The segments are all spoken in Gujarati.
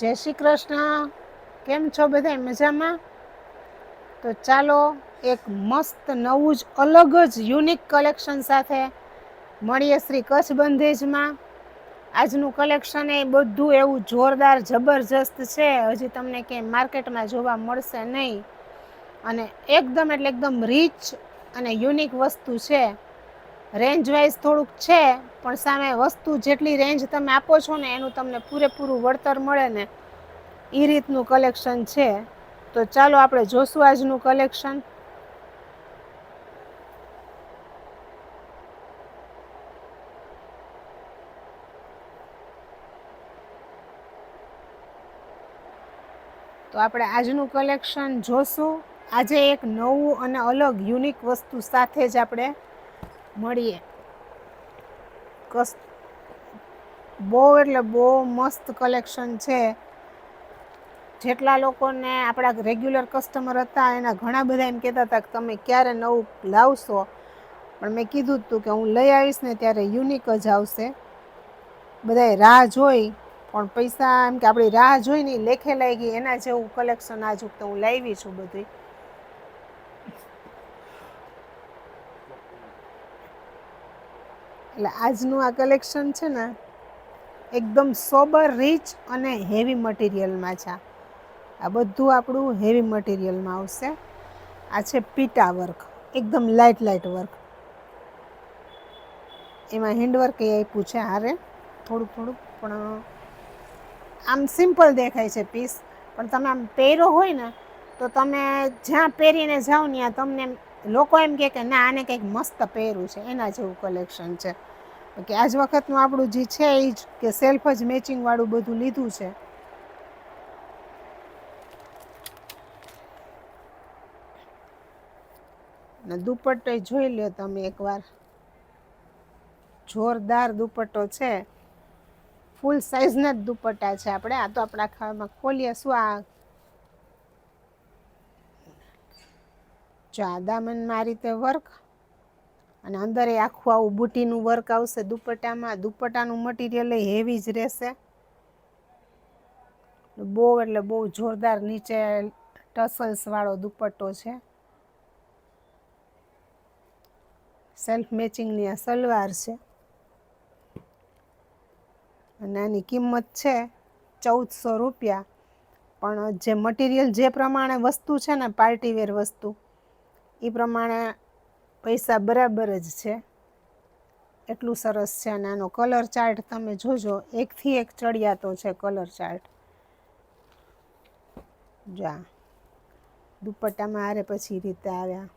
જય શ્રી કૃષ્ણ. કેમ છો બધા મજામાં? તો ચાલો એક મસ્ત નવું જ અલગ જ યુનિક કલેક્શન સાથે મળીએ શ્રી કચ્છ બંધેજમાં. આજનું કલેક્શન એ બધું એવું જોરદાર જબરજસ્ત છે, હજી તમને ક્યાંય માર્કેટમાં જોવા મળશે નહીં. અને એકદમ એટલે એકદમ રીચ અને યુનિક વસ્તુ છે. રેન્જ વાઇઝ થોડુંક છે, પણ સામે વસ્તુ જેટલી રેન્જ તમે આપો છો ને એનું તમને પૂરેપૂરું વળતર મળે ને એ રીતનું કલેક્શન છે. તો ચાલો આપણે જોશું આજનું કલેક્શન. તો આપણે આજનું કલેક્શન જોશું. આજે એક નવું અને અલગ યુનિક વસ્તુ સાથે જ આપણે મળીએ. બહુ એટલે બહુ મસ્ત કલેક્શન છે. જેટલા લોકોને આપણા રેગ્યુલર કસ્ટમર હતા એના ઘણા બધા એમ કહેતા હતા કે તમે ક્યારે નવું લાવશો, પણ મેં કીધું હતું કે હું લઈ આવીશ ને ત્યારે યુનિક જ આવશે. બધાય રાહ જોઈ, પણ પૈસા એમ કે આપણી રાહ જોઈ ને લેખે લાગી એના જેવું કલેક્શન આજ તો હું લાવી છું બધું. એટલે આજનું આ કલેક્શન છે ને એકદમ સોબર, રીચ અને હેવી મટીરિયલમાં છે. આ બધું આપણું હેવી મટીરિયલમાં આવશે. આ છે પીટા વર્ક, એકદમ લાઇટ વર્ક. એમાં હેન્ડવર્ક એ આપ્યું છે હારે થોડુંક થોડુંક, પણ આમ સિમ્પલ દેખાય છે પીસ. પણ તમે આમ પહેરો હોય ને તો તમે જ્યાં પહેરીને જાઓ ને ત્યાં તમને લોકો એમ કે ના આને કંઈક મસ્ત પહેર્યું છે, એના જેવું કલેક્શન છે. કે આજ વખતનું આપણું જે છે એ જ કે સેલ્ફ જ મેચિંગ વાળું બધું લીધું છે. ને દુપટ્ટો જોઈ લ્યો તમે એકવાર. જોરદાર દુપટ્ટો છે. ફૂલ સાઈઝના જ દુપટ્ટા છે આપણે. આ તો આપણા ખાવામાં ખોલીએ શું આ જો આ દામનમાં આ રીતે વર્ક, અને અંદર એ આખું આવું બુટીનું વર્ક આવશે દુપટ્ટામાં. દુપટ્ટાનું મટીરિયલ એ હેવી જ રહેશે. બહુ એટલે બહુ જોરદાર નીચે ટસલ્સ વાળો દુપટ્ટો છે. સેલ્ફ મેચિંગની આ સલવાર છે. અને આની કિંમત છે 1400 રૂપિયા. પણ જે મટીરિયલ જે પ્રમાણે વસ્તુ છે ને, પાર્ટીવેર વસ્તુ, એ પ્રમાણે પૈસા બરાબર જ છે. એટલું સરસ છે. અને આનો કલર ચાર્ટ તમે જોજો, એકથી એક ચડિયાતો છે કલર ચાર્ટ. જા દુપટ્ટામાં હારે પછી રીતે આવ્યા.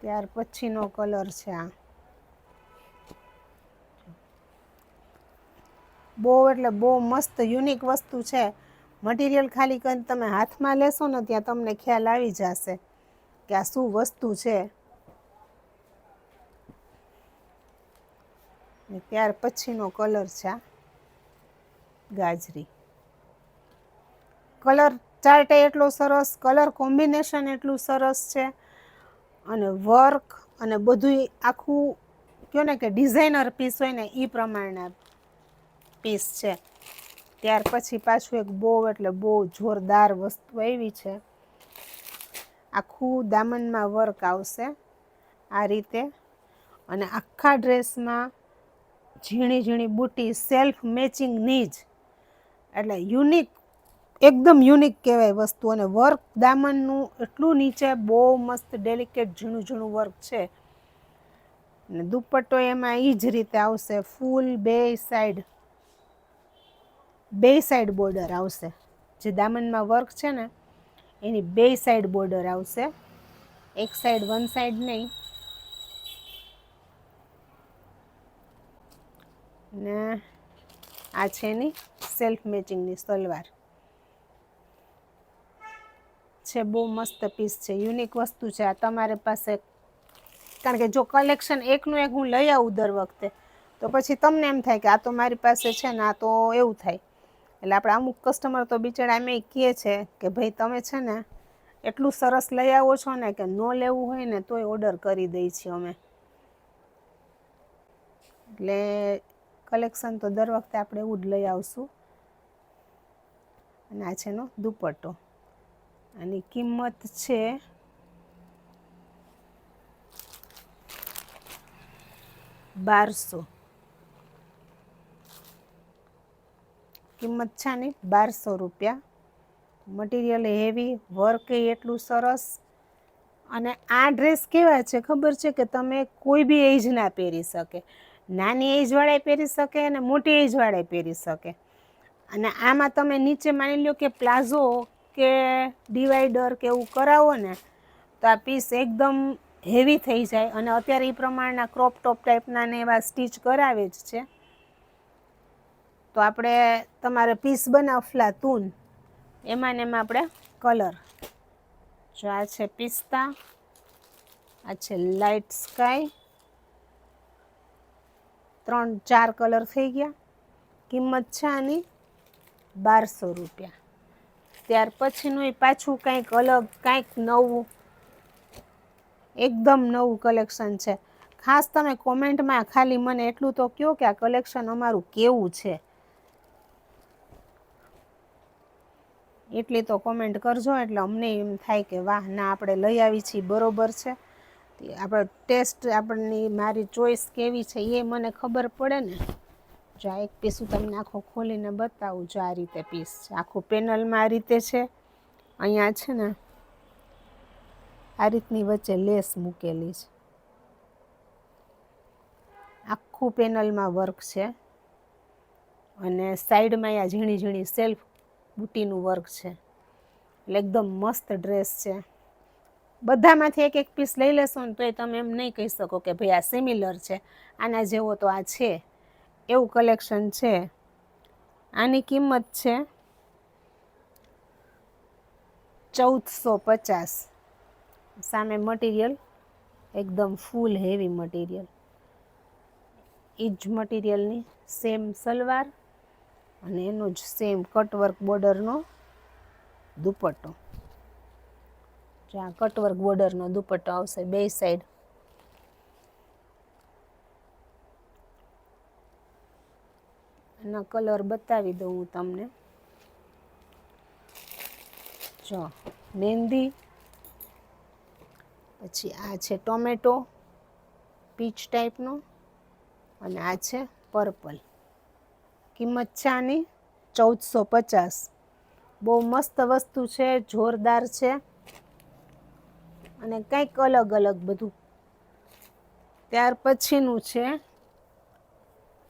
ત્યાર પછીનો કલર છે આ. બહુ એટલે બહુ મસ્ત યુનિક વસ્તુ છે. મટીરિયલ ખાલી કરીને તમે હાથમાં લેશો ને ત્યાં તમને ખ્યાલ આવી જશે કે આ શું વસ્તુ છે. ને ત્યાર પછીનો કલર છે આ ગાજરી. કલર ચાર્ટ એટલો સરસ, કલર કોમ્બિનેશન એટલું સરસ છે. અને વર્ક અને બધું આખું કહો ને કે ડિઝાઇનર પીસ હોય ને એ પ્રમાણે પીસ છે. ત્યાર પછી પાછું એક બહુ એટલે બહુ જોરદાર વસ્તુ આવી છે. આખું દામનમાં વર્ક આવશે આ રીતે. અને આખા ડ્રેસમાં ઝીણી ઝીણી બુટી સેલ્ફ મેચિંગની જ, એટલે યુનિક, એકદમ યુનિક કહેવાય વસ્તુ. અને વર્ક દામનનું એટલું નીચે બહુ મસ્ત ડેલિકેટ ઝીણું ઝીણું વર્ક છે. ને દુપટ્ટો એમાં એ જ રીતે આવશે. ફૂલ બે સાઈડ બોર્ડર આવશે. જે દામનમાં વર્ક છે ને એની બે સાઈડ બોર્ડર આવશે. એક સાઈડ વન સાઈડ નહીં. ને આ છે એની સેલ્ફ મેચિંગની સલવાર છે. બહુ મસ્ત પીસ છે, યુનિક વસ્તુ છે. આ તમારે પાસે, કારણ કે જો કલેક્શન એકનું એક હું લઈ આવું દર વખતે તો પછી તમને એમ થાય કે આ તો મારી પાસે છે ને, આ તો એવું થાય. એટલે આપણે અમુક કસ્ટમર તો બિચારા એમ કહે છે કે ભાઈ તમે છે ને એટલું સરસ લઈ આવો છો ને કે ન લેવું હોય ને તોય ઓર્ડર કરી દઈ છીએ અમે. એટલે કલેક્શન તો દર વખતે આપણે એવું જ લઈ આવશું. અને આ છે એનો દુપટ્ટો. આની કિંમત છે 1200. કિંમત છે આની 1200 રૂપિયા. મટીરિયલ હેવી, વર્ક એટલું સરસ. અને આ ડ્રેસ કેવા છે ખબર છે કે તમે કોઈ બી એજના પહેરી શકે. નાની એજવાળા પહેરી શકે અને મોટી એજવાળા પહેરી શકે. અને આમાં તમે નીચે માની લો કે પ્લાઝો કે ડિવાઈડર કે એવું કરાવો ને તો આ પીસ એકદમ હેવી થઈ જાય. અને અત્યારે એ પ્રમાણના ક્રોપ ટોપ ટાઈપના ને એવા સ્ટીચ કરાવે જ છે. તો આપણે તમારે પીસ બનાવફલા તૂન એમાં ને એમાં આપણે કલર, જો આ છે પિસ્તા, આ છે લાઇટ સ્કાય, 3-4 કલર થઈ ગયા. કિંમત છે આની 1200 રૂપિયા. ત્યાર પછીનું એ પાછું કંઈક અલગ, કંઈક નવું, એકદમ નવું કલેક્શન છે. ખાસ તમે કોમેન્ટમાં ખાલી મને એટલું તો કહો કે આ કલેક્શન અમારું કેવું છે. એટલી તો કોમેન્ટ કરજો એટલે અમને એમ થાય કે વાહ, ના આપણે લઈ આવી છીએ બરોબર છે. આપણો ટેસ્ટ, આપણની મારી ચોઈસ કેવી છે એ મને ખબર પડે ને. જો આ એક પીસ હું તમને આખો ખોલીને બતાવું. જો આ રીતે પીસ છે, આખું પેનલમાં આ રીતે છે. અહીંયા છે ને આ રીતની વચ્ચે લેસ મૂકેલી છે. આખું પેનલમાં વર્ક છે. અને સાઈડમાં આ ઝીણી ઝીણી સેલ્ફ બુટીનું વર્ક છે. એટલે એકદમ મસ્ત ડ્રેસ છે. બધામાંથી એક એક પીસ લઈ લેશો ને તોય તમે એમ નહીં કહી શકો કે ભાઈ આ સિમિલર છે, આના જેવો તો આ છે. એવું કલેક્શન છે. આની કિંમત છે 1450. સામે મટીરિયલ એકદમ ફૂલ હેવી મટીરિયલ. એ જ મટીરિયલની સેમ સલવાર અને એનો જ સેમ કટવર્ક બોર્ડરનો દુપટ્ટો. જ્યાં કટવર્ક બોર્ડરનો દુપટ્ટો આવશે બે સાઈડ. એના કલર બતાવી દઉં હું તમને. જો મહેંદી, પછી આ છે ટોમેટો પીચ ટાઈપનો, અને આ છે પર્પલ. કિંમત છે આની 1450. બહુ મસ્ત વસ્તુ છે, જોરદાર છે. અને કંઈક અલગ અલગ બધું. ત્યાર પછીનું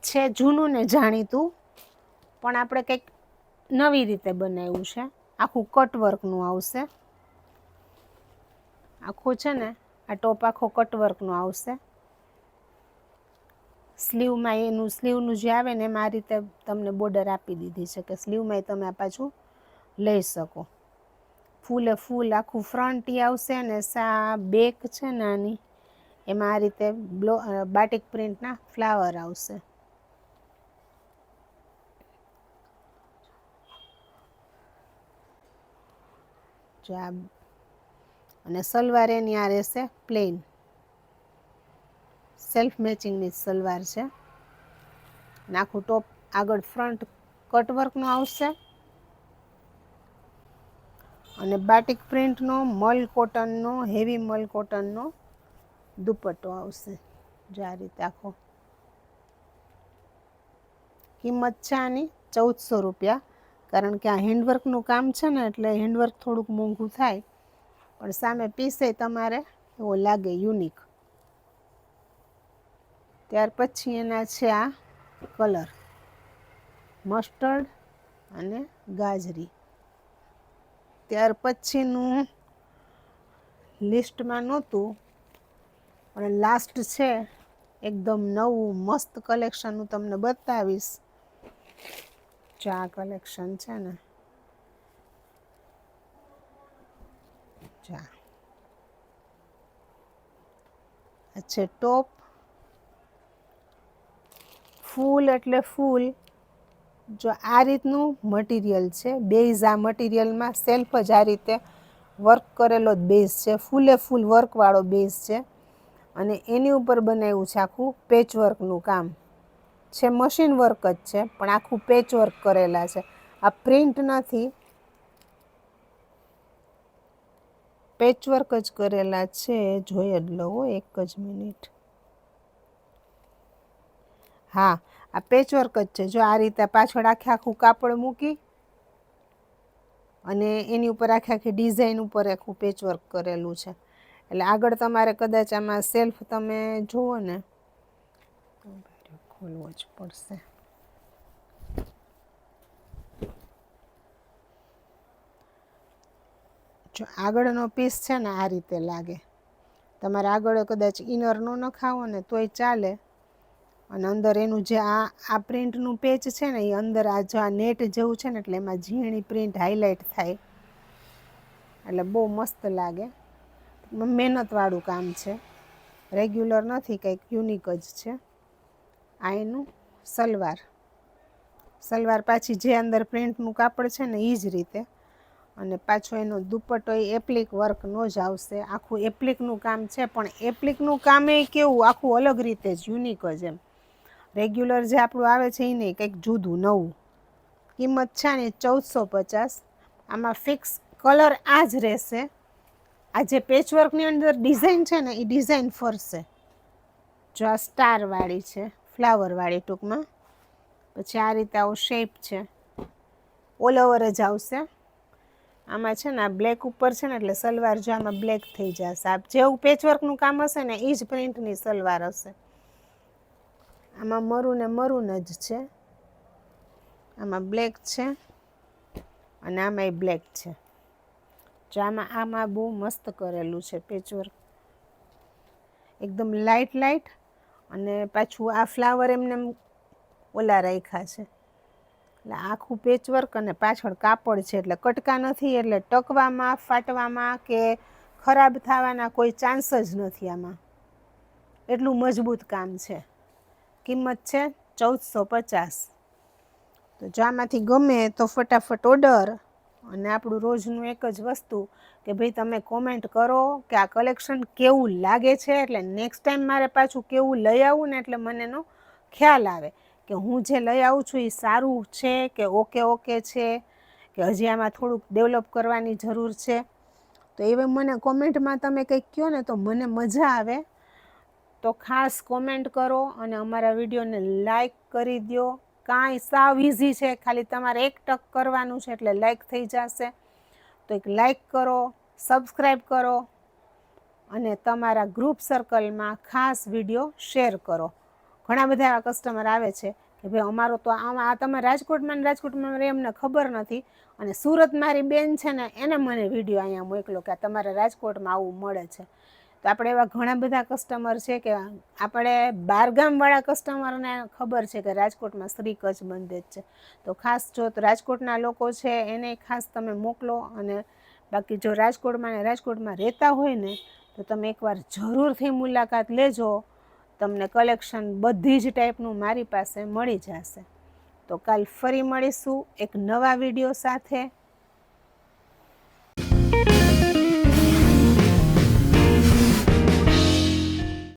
છે જૂનું ને જાણીતું, પણ આપણે કંઈક નવી રીતે બનાવ્યું છે. આખું કટવર્કનું આવશે. આખું છે ને આ ટોપ આખો કટવર્કનું આવશે. સ્લીવમાં એનું સ્લીવનું જે આવે ને એમાં આ રીતે તમને બોર્ડર આપી દીધી છે કે સ્લીવમાંય તમે આ પાછું લઈ શકો. ફૂલે ફૂલ આખું ફ્રન્ટ આવશે. અને બેક છે ને આની એમાં આ રીતે બાટિક પ્રિન્ટના ફ્લાવર આવશે. અને સલવાર એની આ રહેશે પ્લેન, સેલ્ફ મેચિંગની સલવાર છે. આખું ટોપ આગળ ફ્રન્ટ કટવર્કનું આવશે. અને બાટિક પ્રિન્ટનો મલ કોટનનો, હેવી મલ કોટનનો દુપટ્ટો આવશે. જો આ રીતે આખો. કિંમત છે આની 1400 રૂપિયા. કારણ કે આ હેન્ડવર્કનું કામ છે ને એટલે હેન્ડવર્ક થોડુંક મોંઘું થાય, પણ સામે પીસે તમારે એવો લાગે યુનિક. ત્યાર પછી એના છે આ કલર મસ્ટર્ડ અને ગાજરી. ત્યાર પછીનું લિસ્ટમાં નહોતું પણ લાસ્ટ છે એકદમ નવું મસ્ત કલેક્શન હું તમને બતાવીશ. જો આ કલેક્શન છે ને, આ છે ટોપ. ફૂલ એટલે ફૂલ. જો આ રીતનું મટીરિયલ છે. બેઝ આ મટીરિયલમાં સેલ્ફ જ આ રીતે વર્ક કરેલો જ બેઝ છે. ફૂલે ફૂલ વર્કવાળો બેઝ છે. અને એની ઉપર બનાવ્યું છે આખું પેચવર્કનું કામ. છે મશીન વર્ક જ છે, પણ આખું પેચ વર્ક કરેલા છે. આ પ્રિન્ટ નથી, પેચ વર્ક જ કરેલા છે. જોઈ જ લઉં, એક જ મિનિટ. હા, આ પેચ વર્ક જ છે. જો આ રીતે પાછળ આખું કાપડ મૂકી અને એની ઉપર આખી ડિઝાઇન ઉપર આખું પેચ વર્ક કરેલું છે. એટલે આગળ તમારે કદાચ આમાં સેલ્ફ તમે જુઓ ને, ખોલવો જ પડશે. જો આગળનો પીસ છે ને આ રીતે લાગે. તમારે આગળ કદાચ ઇનર ન નખાવો ને તોય ચાલે. અને અંદર એનું જે આ પ્રિન્ટનું પેચ છે ને એ અંદર આ જો આ નેટ જેવું છે ને એટલે એમાં ઝીણી પ્રિન્ટ હાઇલાઇટ થાય, એટલે બહુ મસ્ત લાગે. મહેનતવાળું કામ છે, રેગ્યુલર નથી, કંઈક યુનિક જ છે. આ એનું સલવાર પાછી જે અંદર પ્રિન્ટનું કાપડ છે ને એ જ રીતે. અને પાછો એનો દુપટ્ટો એ એપ્લિક વર્કનો જ આવશે. આખું એપ્લિકનું કામ છે, પણ એપ્લિકનું કામ એ કેવું આખું અલગ રીતે જ યુનિક જ એમ. રેગ્યુલર જે આપણું આવે છે એ નહીં, કંઈક જુદું નવું. કિંમત છે ને 1450. આમાં ફિક્સ કલર આ જ રહેશે. આ જે પેચવર્કની અંદર ડિઝાઇન છે ને એ ડિઝાઇન ફરશે. જો આ સ્ટારવાળી છે, ફ્લાવરવાળી ટૂંકમાં. પછી આ રીતે આવો શેપ છે, ઓલ ઓવર જ આવશે. આમાં છે ને આ બ્લેક ઉપર છે ને એટલે સલવાર જો આમાં બ્લેક થઈ જશે. આ જેવું પેચવર્કનું કામ હશે ને એ જ પ્રિન્ટની સલવાર હશે. આમાં મરૂન જ છે, આમાં બ્લેક છે અને આમાં એ બ્લેક છે. જો આમાં બહુ મસ્ત કરેલું છે પેચવર્ક, એકદમ લાઇટ અને પાછું આ ફ્લાવર એમને ઓલા રાખ્યા છે. એટલે આખું પેચવર્ક અને પાછળ કાપડ છે, એટલે કટકા નથી, એટલે ટકવામાં, ફાટવામાં કે ખરાબ થવાના કોઈ ચાન્સ જ નથી આમાં. એટલું મજબૂત કામ છે. કિંમત છે 1450. તો જો આમાંથી ગમે તો ફટાફટ ઓર્ડર. અને આપણું રોજનું એક જ વસ્તુ કે ભાઈ તમે કોમેન્ટ કરો કે આ કલેક્શન કેવું લાગે છે, એટલે નેક્સ્ટ ટાઈમ મારે પાછું કેવું લઈ આવું ને એટલે મને એનો ખ્યાલ આવે કે હું જે લઈ આવું છું એ સારું છે કે ઓકે છે, કે હજી આમાં થોડુંક ડેવલપ કરવાની જરૂર છે. તો એવે મને કોમેન્ટમાં તમે કંઈક કહો ને તો મને મજા આવે. તો ખાસ કોમેન્ટ કરો અને અમારા વિડીયોને લાઈક કરી દો. કાંઈ સાવ ઇઝી છે, ખાલી તમારે એક ટક કરવાનું છે એટલે લાઈક થઈ જશે. તો એક લાઈક કરો, સબસ્ક્રાઈબ કરો અને તમારા ગ્રુપ સર્કલમાં ખાસ વિડીયો શેર કરો. ઘણા બધા એવા કસ્ટમર આવે છે કે ભાઈ અમારો તો આ તમે રાજકોટમાં રહે અમને ખબર નથી, અને સુરત મારી બેન છે ને એને મને વિડીયો અહીંયા મોકલો કે તમારા રાજકોટમાં આવું મળે છે. તો આપણે એવા ઘણા બધા કસ્ટમર છે કે આપણે બહારગામવાળા કસ્ટમરને ખબર છે કે રાજકોટમાં શ્રી કચ્છ બંધેજ છે. તો ખાસ જો રાજકોટના લોકો છે એને ખાસ તમે મોકલો. અને બાકી જો રાજકોટમાં રહેતા હોય ને તો તમે એકવાર જરૂરથી મુલાકાત લેજો. તમને કલેક્શન બધી જ ટાઈપનું મારી પાસે મળી જશે. તો કાલ ફરી મળીશું એક નવા વિડીયો સાથે.